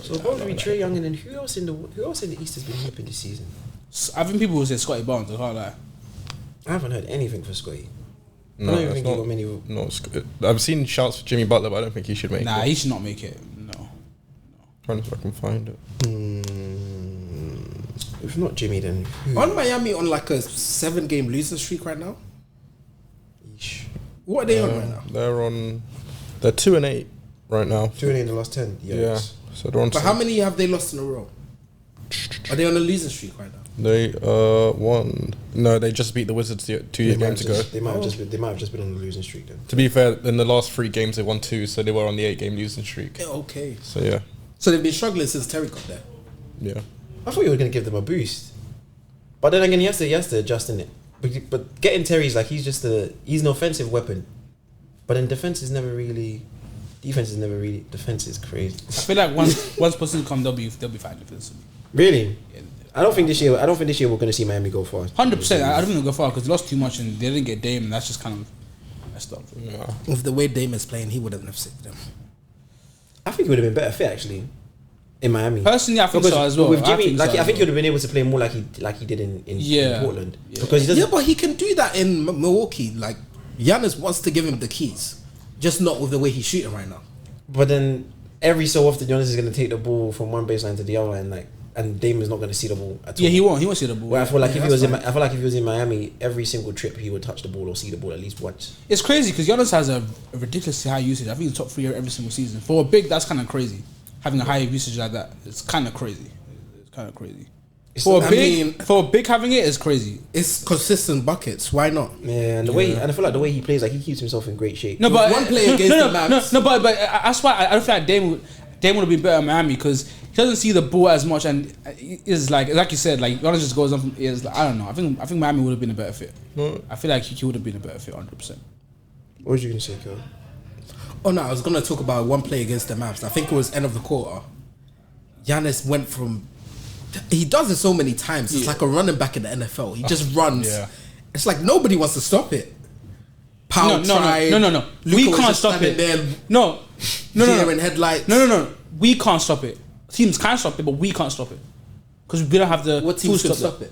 So probably Trey Young, and then who else in the East has been hooping this season? I think people will say Scotty Barnes. I can't lie. I haven't heard anything for Scotty. No, I don't even it's think he not. got many. No, I've seen shouts for Jimmy Butler, but I don't think he should make Nah, it. he should not make it. No. Trying to see if I can find it. If not Jimmy, then who? Aren't Miami on like a 7-game losing streak right now? Yeesh. What are they on right now? They're 2-8 right now. 2 in the last 10. Yeah. So they're on. But how many have they lost in a row? Are they on a losing streak right now? They won. No, they just beat the Wizards 2 games ago. They might have just been on a losing streak then. To be fair, in the last 3 games they won 2, so they were on the 8-game losing streak. Yeah, okay. So yeah, So they've been struggling since Terry got there. yeah. I thought you were going to give them a boost, but then again, he has to adjust in it. But getting Terry's like he's an offensive weapon, but then defense is never really. Defense is crazy. I feel like once person come, they'll be fine defensively. Really, I don't think this year we're going to see Miami go far. 100%. I don't think they'll go far because they lost too much and they didn't get Dame, and that's just kind of messed up. Yeah. With the way Dame is playing, he wouldn't have saved them. I think he would have been better fit actually in Miami. Personally, I think so as well. With Jimmy, I think he would have been able to play more like he did in Portland. Yeah. Because he doesn't. Yeah, but he can do that in Milwaukee. Like, Giannis wants to give him the keys, just not with the way he's shooting right now. But then every so often, Giannis is going to take the ball from one baseline to the other, and Dame is not going to see the ball at all. Yeah, he won't. He won't see the ball. Where I feel like Yeah, if he was in Miami, every single trip he would touch the ball or see the ball at least once. It's crazy because Giannis has a ridiculously high usage. I think he's top 3 every single season. For a big, that's kind of crazy. Having a high usage like that, it's kind of crazy. For a big having it is crazy. It's consistent buckets. Why not? Yeah, and I feel like the way he plays, like he keeps himself in great shape. No, but one play against the Mavs. No, but that's why I don't feel like Dame would have been better in Miami because he doesn't see the ball as much and is like you said, like Giannis just goes on from ears. Like, I don't know. I think Miami would have been a better fit. No. I feel like he would have been a better fit, 100%. What was you gonna say, Kel? Oh no, I was gonna talk about one play against the Mavs. I think it was end of the quarter. Giannis went from. He does it so many times. It's like a running back in the NFL. He just runs. Yeah. It's like nobody wants to stop it. Powell tried. No. Luka We was can't just stop standing it. there No. deer in headlights. No. We can't stop it. Teams can stop it, but we can't stop it because we don't have the. What teams can stop it?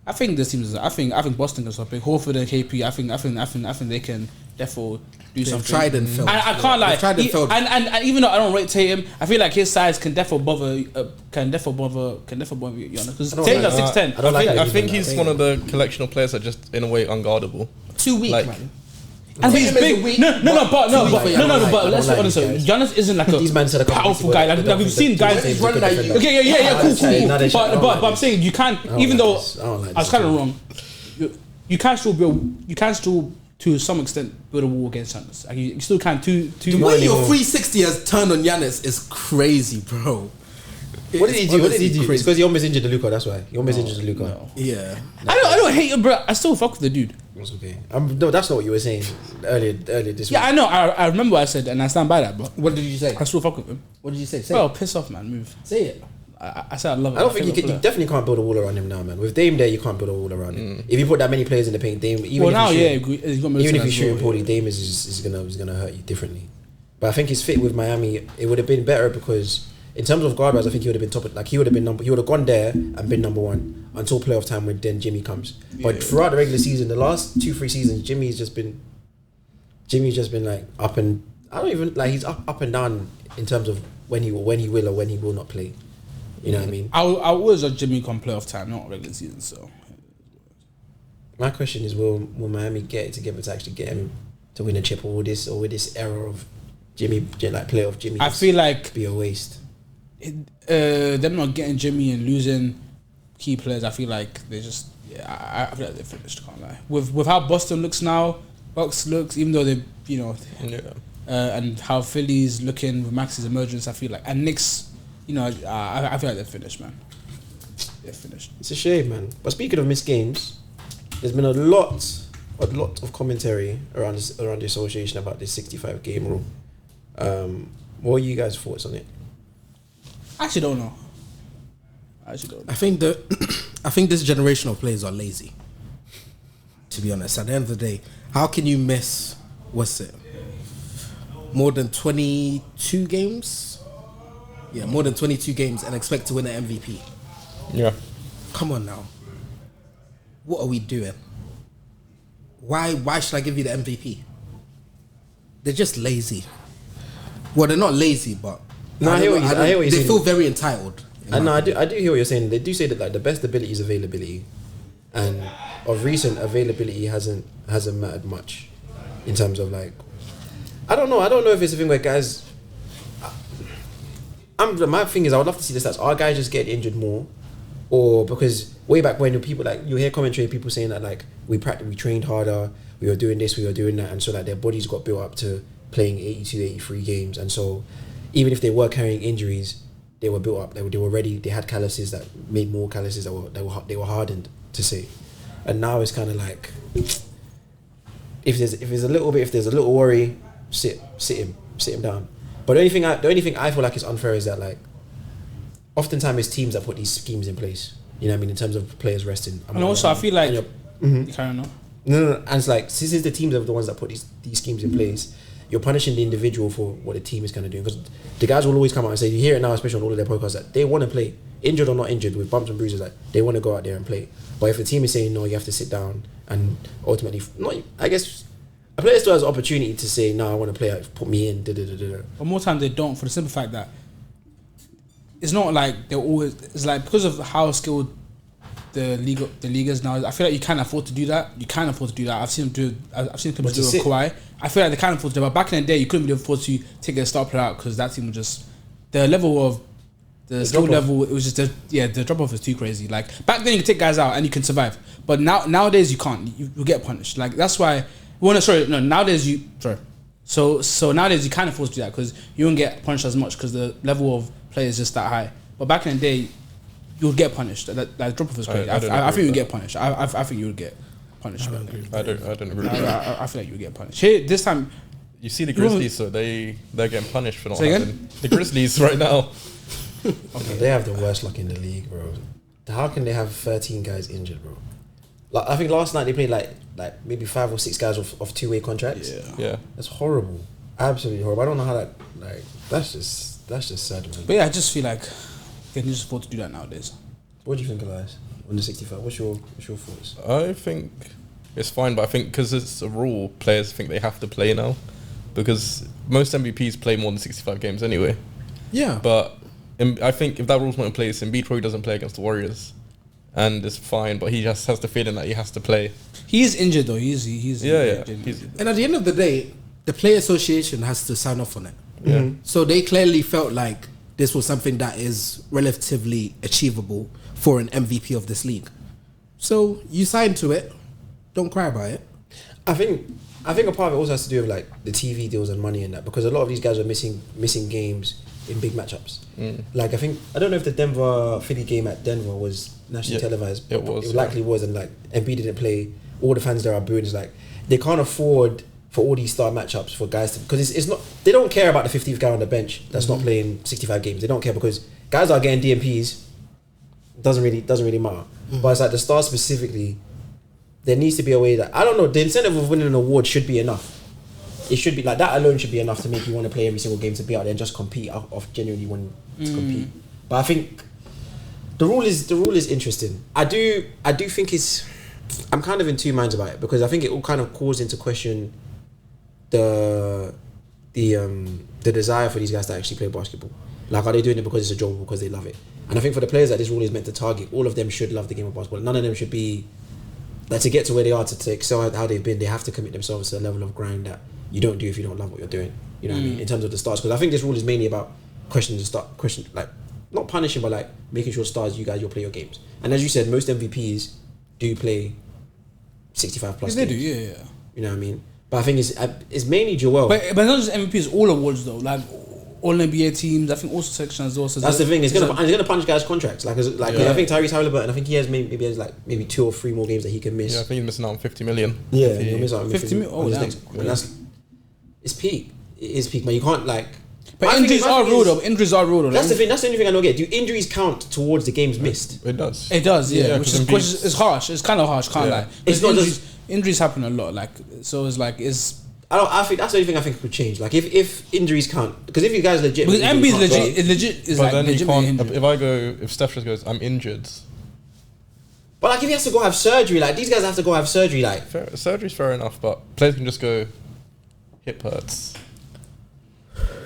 I think the teams. I think Boston can stop it. Horford and KP. I think they can therefore do something. Tried and failed. I can't lie. They've tried and failed. And even though I don't rate Tatum, I feel like his size can therefore bother Giannis because Tatum's at 6'10". I think he's one of the collection of players that just in a way unguardable. Too weak, Like, man. And he's big. Weak, But let's be honest. guys. Giannis isn't like These men said a a couple powerful weeks guy. ago Like we've seen guys. He's running at you. Okay, yeah, cool. But I'm saying you can't. Even though I don't like I was this kind of too. wrong, you can still build. You can still to some extent build a wall against Giannis. Like you still can. The way your 360 has turned on Giannis is crazy, bro. What did he do? It's Crazy. because he almost injured the Luka. That's why he almost injured the Luka. Yeah. I don't hate him, bro. I still fuck with the dude. It's okay. No, that's not what you were saying earlier this week. Yeah, I know. I remember what I said, and I stand by that. But What did you say? I still fuck with him. What did you say? Say Bro, it. piss off, man. Move. Say it. I said I love it. I don't think you Favorite can. You player. definitely can't build a wall around him now, man. With Dame there, you can't build a wall around him. If you put that many players in the paint, Dame. Even Well, if now, he's yeah, shooting- he's got even if Middleton he's as shooting well, poorly, yeah. Dame is gonna hurt you differently. But I think his fit with Miami, it would have been better because in terms of guard wise, I think he would have been top. Like he would have gone there and been number one until playoff time when then Jimmy comes. But throughout the regular season, the last 2-3 seasons, Jimmy's just been like up and I don't even like he's up and down in terms of when he will or when he will not play. You know what I mean? I always judge Jimmy come playoff time, not regular season. So My question is, will Miami get it together to actually get him to win a chip, or will this era of Jimmy, like playoff Jimmy, I feel like be a waste? them not getting Jimmy and losing key players. I feel like they just I feel like they're finished. Can't lie. With how Boston looks now, Bucks looks, even though they and how Philly's looking with Max's emergence. I feel like and Knicks, I feel like they're finished, man. They're finished. It's a shame, man. But speaking of missed games, there's been a lot of commentary around the association about this 65 game rule. What are you guys' thoughts on it? I actually don't know. I think this generation of players are lazy. To be honest, at the end of the day, how can you miss more than 22 games? Yeah, more than 22 games and expect to win an MVP. Yeah. Come on now. What are we doing? Why should I give you the MVP? They're just lazy. Well, they're not lazy, but I hear what you're they saying. feel very entitled. I do hear what you're saying. They do say that like the best ability is availability, and of recent availability hasn't mattered much in terms of like I don't know if it's a thing where guys. My thing is I would love to see the stats. Are guys just getting injured more, or because way back when people like you hear commentary people saying that like we trained harder, we were doing this, we were doing that, and so like their bodies got built up to playing 82, 83 games, and so even if they were carrying injuries, they were built up. They were ready. They had calluses that made more calluses they were hardened to say, and now it's kind of like if there's a little worry, sit him down. But the only thing I feel like is unfair is that like oftentimes it's teams that put these schemes in place. You know what I mean, in terms of players resting. And also, I feel like you kind of know. No, and it's like since the teams are the ones that put these schemes in place, you're punishing the individual for what the team is kind of doing. Because the guys will always come out and say, you hear it now, especially on all of their podcasts, that they want to play, injured or not injured, with bumps and bruises, like they want to go out there and play. But if the team is saying no, you have to sit down, and ultimately, I guess a player still has an opportunity to say, no, I want to play, like, put me in. But more time they don't, for the simple fact that it's not like they're always. It's like because of how skilled the league is now. I feel like you can't afford to do that. I've seen them do. I've seen clubs do it with Kawhi. I feel like they can't afford to do it. But back in the day, you couldn't really afford to take a star player out because that team was just the level of the skill level. It was just the drop off is too crazy. Like back then, you could take guys out and you can survive. But nowadays you can't. You get punished. Like that's why. Nowadays you So nowadays you can't afford to do that because you won't get punished as much because the level of play is just that high. But back in the day, you would get punished. That drop off is crazy. I think you would get punished. I think you would get punished. I don't agree. I feel like you would get punished. Here, this time, You see the Grizzlies, so they're getting punished for not Say again? having the Grizzlies right now. Okay. They have the worst luck in the league, bro. How can they have 13 guys injured, bro? Like I think last night they played like maybe 5 or 6 guys off two-way contracts. Yeah. That's horrible. Absolutely horrible. I don't know how that that's just sad, man. But yeah, I just feel like they can just afford to do that nowadays. What do you think, Elias? On the 65, what's your thoughts? I think it's fine, but I think because it's a rule, players think they have to play now. Because most MVPs play more than 65 games anyway. Yeah. But I think if that rule's not in place, Embiid probably doesn't play against the Warriors. And it's fine, but he just has the feeling that he has to play. He is injured though. He's Yeah. And at the end of the day, the player association has to sign off on it. Yeah. So they clearly felt like this was something that is relatively achievable for an MVP of this league. So you sign to it. Don't cry about it. I think a part of it also has to do with like the TV deals and money and that, because a lot of these guys are missing games in big matchups. Like I don't know if the Denver Philly game at Denver was nationally televised. It was. It likely was, and like Embiid didn't play. All the fans there are booing. It's like they can't afford for all these star matchups for guys to, because it's not, they don't care about the 15th guy on the bench that's not playing 65 games. They don't care because guys are getting DMPs. Doesn't really matter. But it's like the stars specifically. There needs to be a way that, I don't know, the incentive of winning an award should be enough. It should be like that alone should be enough to make you want to play every single game, to be out there and just compete off genuinely wanting to compete. But I think the rule is interesting. I do think I'm kind of in two minds about it, because I think it all kind of calls into question the desire for these guys to actually play basketball. Like, are they doing it because it's a job or because they love it? And I think for the players that this rule is meant to target, all of them should love the game of basketball. None of them should be, like, to get to where they are, to excel at how they've been, they have to commit themselves to a level of grind that you don't do if you don't love what you're doing. You know what I mean? In terms of the stars, because I think this rule is mainly about like not punishing, but like making sure stars, you guys, you'll play your games. And as you said, most MVPs do play 65 plus. They games. do, yeah. You know what I mean? But I think it's mainly Joel. But not just MVPs, all awards though. Like all NBA teams, I think also sections also. That's the thing. It's gonna punish guys' contracts. Like I think Tyrese Halliburton, I think he has maybe 2 or 3 more games that he can miss. Yeah, I think he's missing out on 50 million. Yeah, he'll miss out on 50 million. Oh, damn. It's peak. It is peak, man. You can't like. But injuries are real though. Injuries are real though. That's the thing. That's the only thing I don't get. Do injuries count towards the games missed? It does. It does, yeah. Which because is harsh. It's kind of harsh. Can't lie. It's not injuries happen a lot. Like so, it's like it's. I think that's the only thing I think could change. Like if injuries count, because if you guys legit, because MB is legit is but like then you can't. injured. If Steph just goes, I'm injured. But like if he has to go have surgery, like these guys have to go have surgery, like Surgery's fair enough, but players can just go, hip hurts.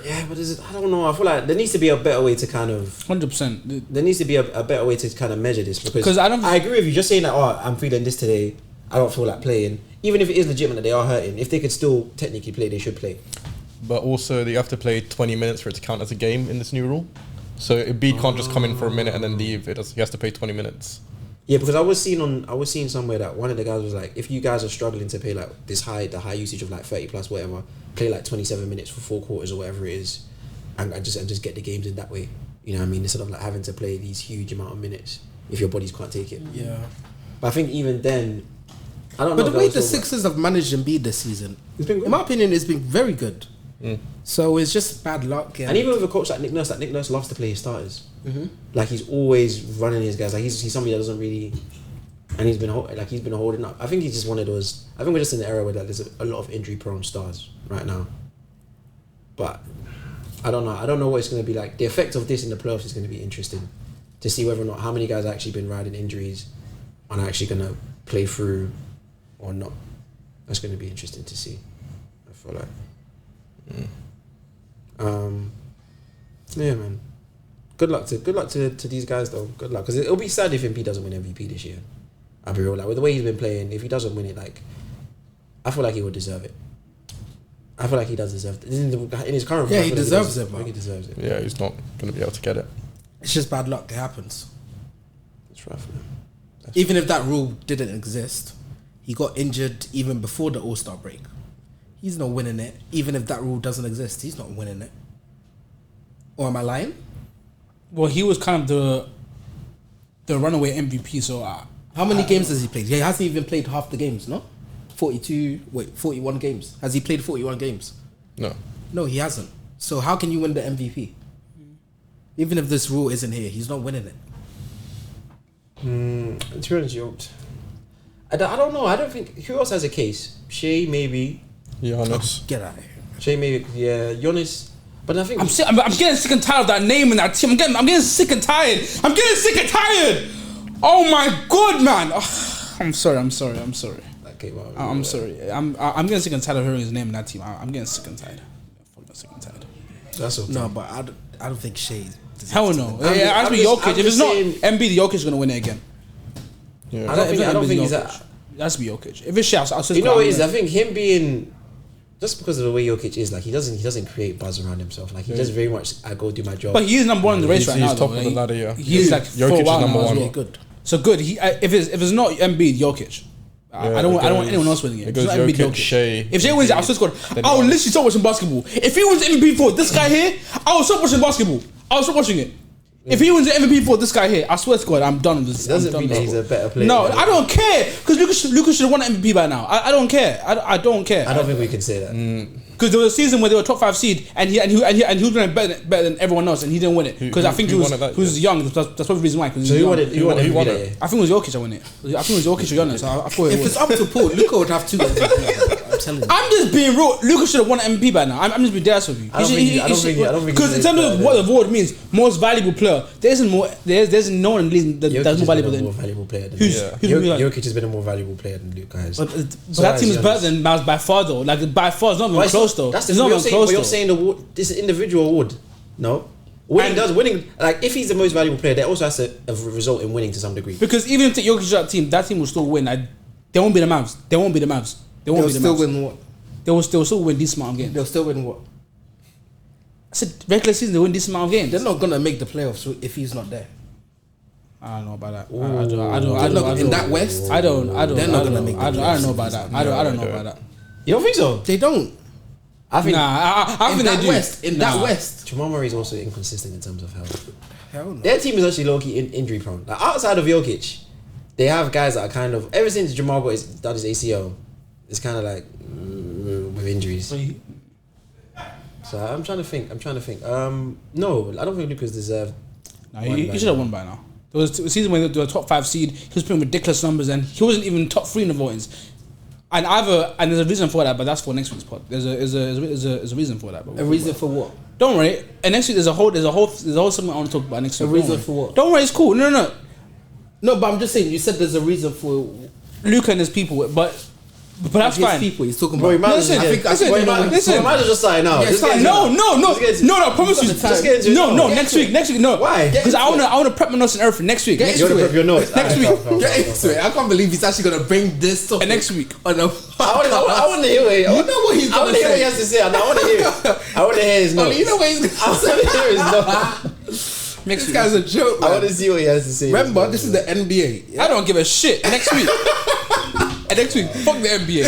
Yeah, but I don't know. I feel like there needs to be a better way to kind of 100%. There needs to be a better way to kind of measure this, because I agree with you. Just saying that, oh, I'm feeling this today, I don't feel like playing. Even if it is legitimate that they are hurting, if they could still technically play, they should play. But also, you have to play 20 minutes for it to count as a game in this new rule. So Embiid can't just come in for a minute and then leave. He has to play 20 minutes. Yeah, because I was seeing somewhere that one of the guys was like, if you guys are struggling to play like the high usage of like 30 plus whatever, play like 27 minutes for 4 quarters or whatever it is, and just get the games in that way. You know what I mean? Instead of like having to play these huge amount of minutes if your bodies can't take it. Yeah. But I think even then, I don't know. But the way the Sixers have managed Embiid this season, in my opinion, it's been very good. So it's just bad luck. And even with a coach like Nick Nurse loves to play his starters. Like he's always running his guys. Like he's somebody that doesn't really, and he's been holding up. I think he's just one of those. I think we're just in an era where like, there's a lot of injury prone stars right now. But I don't know. I don't know what it's going to be like. The effect of this in the playoffs is going to be interesting to see whether or not how many guys have actually been riding injuries and are actually going to play through or not. That's going to be interesting to see. I feel like. Yeah, man. Good luck to these guys though. Good luck, because it'll be sad if Embiid doesn't win MVP this year. I'll be real. Like with the way he's been playing, if he doesn't win it, like I feel like he would deserve it. I feel like he does deserve it in his current. Yeah, he deserves it. I think he deserves it. Yeah, he's not going to be able to get it. It's just bad luck. It happens. It's rough, man. Even if that rule didn't exist, he got injured even before the All-Star break. He's not winning it. Even if that rule doesn't exist, he's not winning it. Or am I lying? Well, he was kind of the runaway MVP. So how many games has he played? He hasn't even played half the games, no? 41 games. Has he played 41 games? No. No, he hasn't. So how can you win the MVP? Even if this rule isn't here, he's not winning it. To be honest, I don't know. I don't think. Who else has a case? Shea, maybe. Giannis. Get out of here. Shea, maybe. Yeah, Giannis. But I think I'm getting sick and tired of that name and that team. I'm getting sick and tired. I'm getting sick and tired. Oh my god, man. Oh, I'm sorry. Okay, well, I'm sorry. I'm getting sick and tired of hearing his name in that team. I'm getting sick and tired. Fucking sick and tired. That's okay. No, but I don't think Shea. Hell no. Ask me Jokic. If it's not Embiid, Jokic is gonna win it again. Yeah. I don't think he's Jokic. that. It has to be Jokic. If it's Shea, I'll You know what it is? I think him being just because of the way Jokic is, like he doesn't create buzz around himself. Like he just very much I go do my job. But he is number one in the race right now. He's top though. of the ladder, yeah. He's like Jokic for a is while number now as one. well. Yeah, good. So good. If it's not Embiid, Jokic. I don't want anyone else winning it. It goes It's not Embiid, Jokic, Shea. If Shea wins it, I'll still score. Then I will Giannis. literally stop watching basketball. If he wins the MVP for this guy here, I will stop watching basketball. I will stop watching it. If he wins the MVP for this guy here, I swear to God, I'm done with this. It doesn't I'm mean done that with he's this. a better player. No, I don't care because Lucas should have won the MVP by now. I don't care. I don't care. I don't think we can say that. Because there was a season where they were top 5 seed and he was doing better than everyone else and he didn't win it because I think he who won it that was young. That's probably the reason why. So who won it? Who won who won MVP it? that year? I think it was Jokic that won it. I think it was Jokic or Giannis. I thought it If was. it's up to Paul, Luka would have 2 MVP. I'm telling you. I'm just being real. Lucas should have won MVP by now. I'm just being dead with you. I don't think Because in he's terms of better what than- the award means, most valuable player. There's no one in the league that's Jokic more has been valuable a than. more valuable player than Who's- Luka. who's gonna be like- Jokic has been a more valuable player than Luka has. But So that has team is better Giannis. than Miles by far though. Like by far, it's not even But close though. That's It's the not you're even saying, close but you're though. saying the award, this is individual award. No, winning. Like if he's the most valuable player, that also has to result in winning to some degree. Because even if the Jokic that team will still win. They won't be the Mavs. They won't be the Mavs. They won't They'll be the still Mavs. win what? They will still win this amount of games. They'll still win what? I said regular season they win this amount of games. They're not gonna make the playoffs if he's not there. I don't know about that. In that West, I don't. They're not gonna make the I don't playoffs know if about he's that. not I don't know about that. You don't think so? they don't. I think I In think that they do. West, in that Nah. West, Jamal Murray is also inconsistent in terms of health. hell no. Their team is actually low key injury prone. Like outside of Jokic, they have guys that are kind of ever since Jamal done his ACL, it's kind of like with injuries. So I'm trying to think. No, I don't think Lucas deserved. Nah, he should have won by now. There was a season when they were top 5 seed. He was putting ridiculous numbers, and he wasn't even top 3 in the votings. And there's a reason for that, but that's for next week's pod. There's a reason for that. But A reason for what? Don't worry. And next week there's a whole segment I want to talk about next week. A reason Don't worry. for what? Don't worry, it's cool. No. No, but I'm just saying. You said there's a reason for. Luca and his people, but that's his fine. people. He's talking Bro, you about. might Listen, as well listen, listen. You might as well just sign out. Yeah, Just get sign into out. it. No, Just get into it. I promise you. Just get into it. No, Get next into week, next week, no. Why? Because I wanna prep my notes and everything next week. Get You want to into prep your notes? Next week. Get into it. I can't believe he's actually gonna bring this topic Next week. on a. I want to hear what You know what he's I want gonna to hear what he say. has to say. I want to hear. I want to hear his notes. You know what he's I gonna want to say. hear his notes. Next This week. guy's a joke. I want Man. to see what he has to say. Remember, this is the NBA. I don't give a shit. Next week. And next week, fuck the NBA.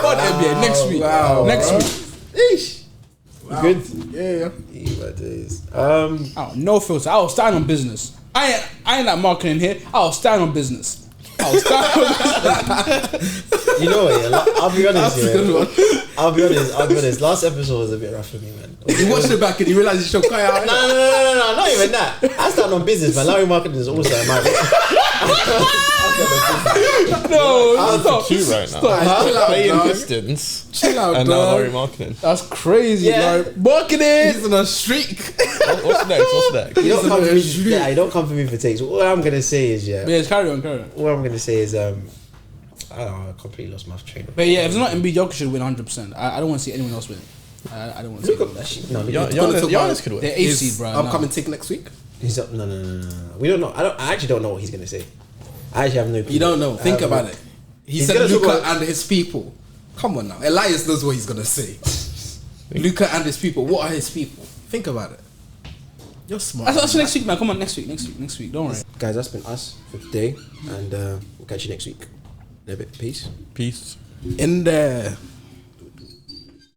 Fuck the NBA. Next week. Wow. Next week. Eesh. Good. Yeah. But days. Oh, no filter. I'll stand on business. I ain't like marketing here. I'll stand on business. I'll stand on business. You know what? Yeah, I'll be honest. That's a good one. I'll be honest. Last episode was a bit rough for me, man. He watched it back and he realized he should cut out. No, not even that. I stand on business, man. Larry marketing is also in my No, I'm stop. for 2 right now. Stop. Chill out, Playing dog. distance Chill out, and now dog. Laurie marketing. That's crazy, Yeah. bro. Marketing. He's on a streak. What's next? You don't come for me. Yeah, you don't come for me for takes. What I'm gonna say is, Yeah, carry on. What I'm gonna say is, I don't know. I completely lost my train of. But yeah, if it's not Embiid, Jokic should win 100%. I don't want to see anyone else win. I don't want to see Look anyone at else. that. No, Giannis could win. They're 8th seed, bro. Upcoming take next week. He's up. No. We don't know. I actually don't know what he's gonna say. I actually have no clue. You don't know. Think about it. He He's said gonna talk Luca about- and his people. Come on now. Elias knows what he's gonna say. Luca and his people. What are his people? Think about it. You're smart. That's next week, man. Come on, next week. Don't worry. Guys, that's been us for today, and we'll catch you next week. In a bit. Peace. Peace. In there.